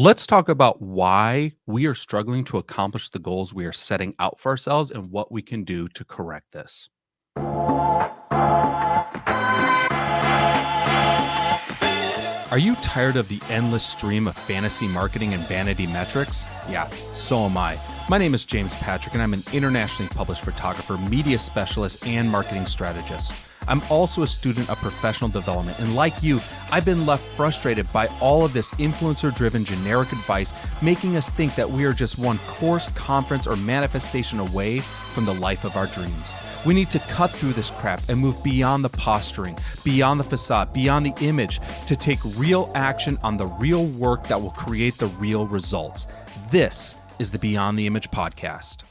Let's talk about why we are struggling to accomplish the goals we are setting out for ourselves and what we can do to correct this. Are you tired of the endless stream of fantasy marketing and vanity metrics? Yeah, so am I. My name is James Patrick, and I'm an internationally published photographer, media specialist, and marketing strategist. I'm also a student of professional development, and like you, I've been left frustrated by all of this influencer-driven generic advice, making us think that we are just one course, conference, or manifestation away from the life of our dreams. We need to cut through this crap and move beyond the posturing, beyond the facade, beyond the image to take real action on the real work that will create the real results. This is the Beyond the Image podcast.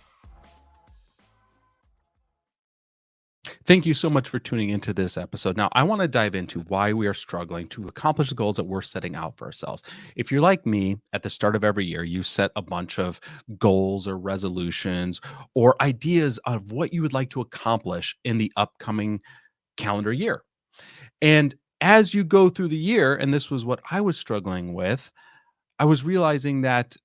Thank you so much for tuning into this episode. Now, I want to dive into why we are struggling to accomplish the goals that we're setting out for ourselves. If you're like me, at the start of every year, you set a bunch of goals or resolutions or ideas of what you would like to accomplish in the upcoming calendar year. And as you go through the year, and this was what I was struggling with, I was realizing that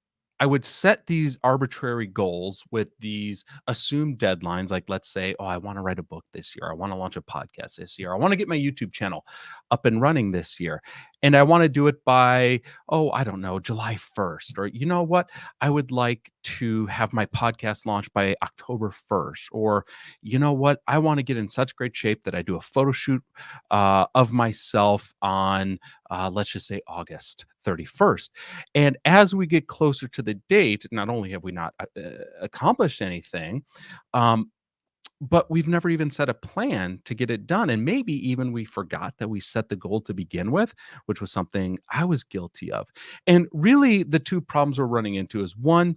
I would set these arbitrary goals with these assumed deadlines. Like, let's say, oh, I want to write a book this year. I want to launch a podcast this year. I want to get my YouTube channel up and running this year. And I want to do it by, oh, I don't know, July 1st. Or, you know what? I would like to have my podcast launched by October 1st. Or, you know what? I want to get in such great shape that I do a photo shoot of myself on, let's just say, August 31st. And as we get closer to the date, not only have we not accomplished anything, but we've never even set a plan to get it done. And maybe even we forgot that we set the goal to begin with, which was something I was guilty of. And really, the two problems we're running into is one,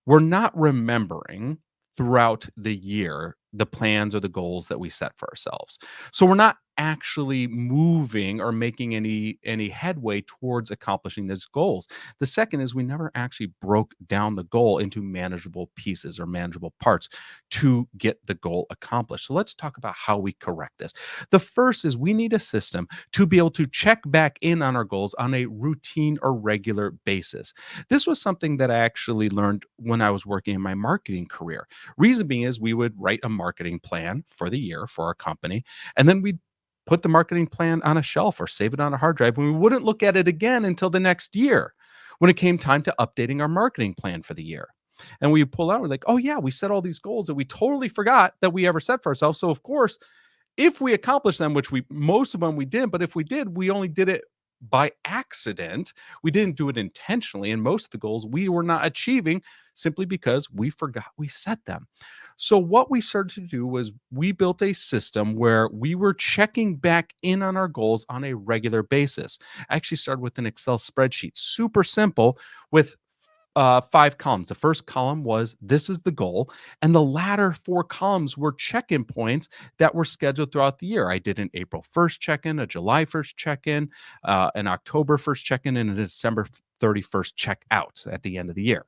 we're not remembering throughout the year the plans or the goals that we set for ourselves. So we're not actually moving or making any headway towards accomplishing those goals. The second is we never actually broke down the goal into manageable pieces or manageable parts to get the goal accomplished. So let's talk about how we correct this. The first is we need a system to be able to check back in on our goals on a routine or regular basis. This was something that I actually learned when I was working in my marketing career. Reason being is we would write a marketing plan for the year for our company, and then we'd put the marketing plan on a shelf or save it on a hard drive, and we wouldn't look at it again until the next year when it came time to updating our marketing plan for the year. And we pull out, we're like, oh yeah, we set all these goals that we totally forgot that we ever set for ourselves. So of course, if we accomplish them, which we most of them we didn't, but if we did, we only did it by accident. We didn't do it intentionally. And most of the goals we were not achieving simply because we forgot we set them. So what we started to do was we built a system where we were checking back in on our goals on a regular basis. I actually started with an Excel spreadsheet, super simple, with 5 columns. The first column was this is the goal, and the latter 4 columns were check-in points that were scheduled throughout the year. I did an April 1st check-in, a July 1st check-in, an October 1st check-in, and a December 31st check-out at the end of the year.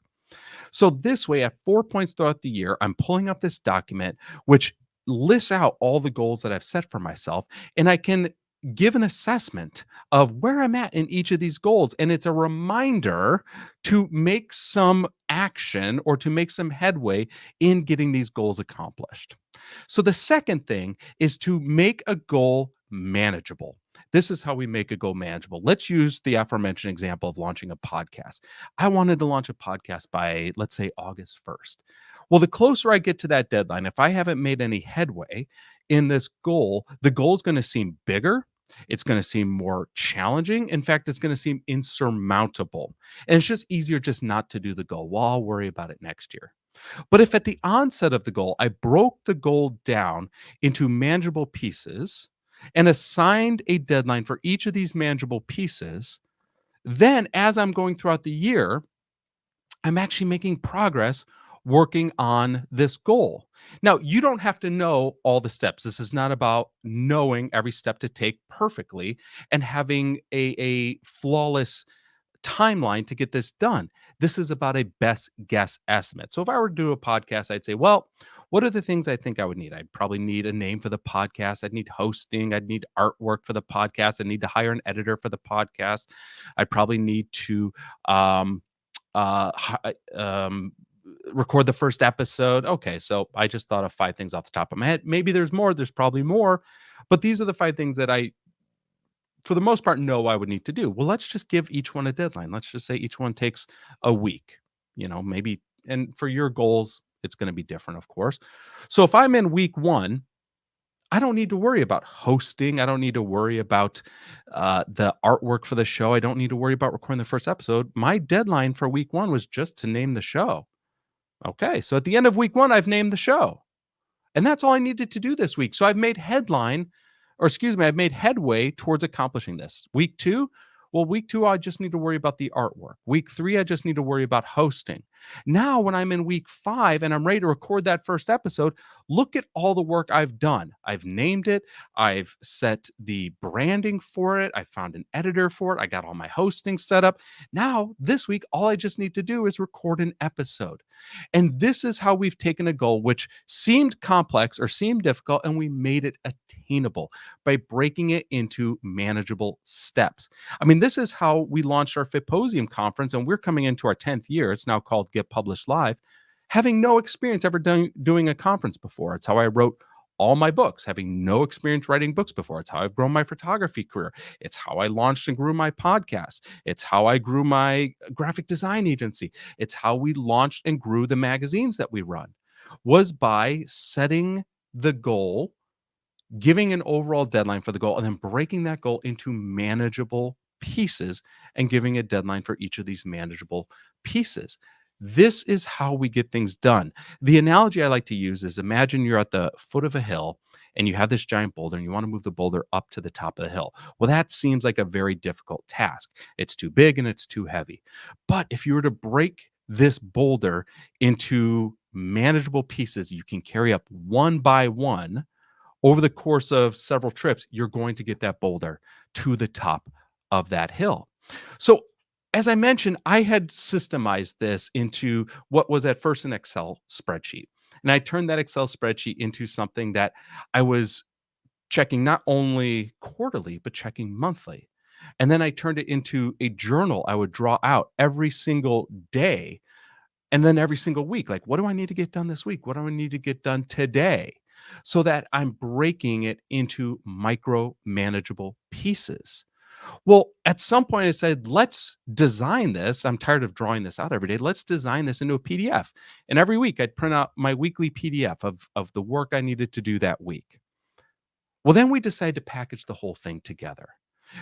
So this way, at 4 points throughout the year, I'm pulling up this document which lists out all the goals that I've set for myself, and I can give an assessment of where I'm at in each of these goals. And it's a reminder to make some action or to make some headway in getting these goals accomplished. So the second thing is to make a goal manageable. This is how we make a goal manageable. Let's use the aforementioned example of launching a podcast. I wanted to launch a podcast by, let's say, August 1st. Well, the closer I get to that deadline, if I haven't made any headway in this goal, the goal is going to seem bigger. It's going to seem more challenging. In fact, it's going to seem insurmountable. And it's just easier just not to do the goal. Well, I'll worry about it next year. But if at the onset of the goal, I broke the goal down into manageable pieces and assigned a deadline for each of these manageable pieces, then as I'm going throughout the year, I'm actually making progress working on this goal. Now, you don't have to know all the steps. This is not about knowing every step to take perfectly and having a flawless timeline to get this done. This is about a best guess estimate. So if I were to do a podcast, I'd say, well, What are the things I think I would need? I'd probably need a name for the podcast. I'd need hosting. I'd need artwork for the podcast. I need to hire an editor for the podcast. I'd probably need to um, record the first episode. Okay, so I just thought of 5 things off the top of my head. Maybe there's more. There's probably more, but these are the 5 things that I, for the most part, know I would need to do. Well, let's just give each one a deadline. Let's just say each one takes a week. Maybe, and for your goals, it's going to be different, of course. So if I'm in week 1, I don't need to worry about hosting. I don't need to worry about the artwork for the show. I don't need to worry about recording the first episode. My deadline for week 1 was just to name the show. Okay, so at the end of week 1, I've named the show. And that's all I needed to do this week. So I've made headway towards accomplishing this. Week 2, well, week 2, I just need to worry about the artwork. Week 3, I just need to worry about hosting. Now, when I'm in week 5 and I'm ready to record that first episode, look at all the work I've done. I've named it. I've set the branding for it. I found an editor for it. I got all my hosting set up. Now, this week, all I just need to do is record an episode. And this is how we've taken a goal which seemed complex or seemed difficult, and we made it attainable by breaking it into manageable steps. I mean, this is how we launched our Fitposium conference, and we're coming into our 10th year. It's now called Get Published Live, having no experience ever doing a conference before. It's how I wrote all my books, having no experience writing books before. It's how I've grown my photography career. It's how I launched and grew my podcast. It's how I grew my graphic design agency. It's how we launched and grew the magazines that we run, was by setting the goal, giving an overall deadline for the goal, and then breaking that goal into manageable pieces and giving a deadline for each of these manageable pieces. This is how we get things done. The analogy I like to use is, imagine you're at the foot of a hill and you have this giant boulder and you want to move the boulder up to the top of the hill. Well, that seems like a very difficult task. It's too big and it's too heavy. But if you were to break this boulder into manageable pieces you can carry up one by one over the course of several trips, you're going to get that boulder to the top of that hill. So, as I mentioned, I had systemized this into what was at first an Excel spreadsheet. And I turned that Excel spreadsheet into something that I was checking not only quarterly, but checking monthly. And then I turned it into a journal I would draw out every single day. And then every single week, like, what do I need to get done this week? What do I need to get done today? So that I'm breaking it into micro manageable pieces. Well, at some point I said, let's design this. I'm tired of drawing this out every day. Let's design this into a PDF. And every week I'd print out my weekly PDF of the work I needed to do that week. Well, then we decided to package the whole thing together.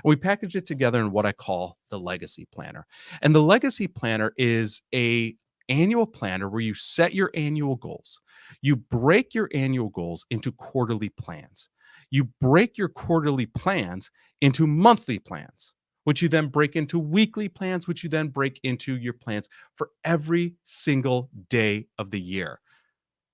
We package it together in what I call the Legacy Planner. And the Legacy Planner is a annual planner where you set your annual goals. You break your annual goals into quarterly plans. You break your quarterly plans into monthly plans, which you then break into weekly plans, which you then break into your plans for every single day of the year.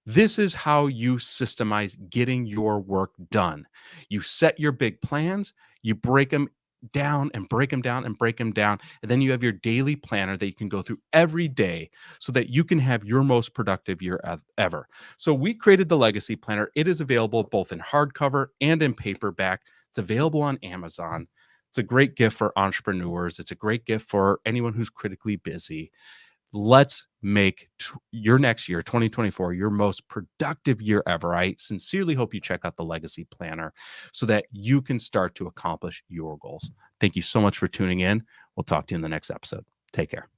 This is how you systemize getting your work done. You set your big plans, you break them down and break them down and break them down. And then you have your daily planner that you can go through every day so that you can have your most productive year ever. So we created the Legacy Planner. It is available both in hardcover and in paperback. It's available on Amazon. It's a great gift for entrepreneurs. It's a great gift for anyone who's critically busy. Let's make your next year, 2024, your most productive year ever. I sincerely hope you check out the Legacy Planner so that you can start to accomplish your goals. Thank you so much for tuning in. We'll talk to you in the next episode. Take care.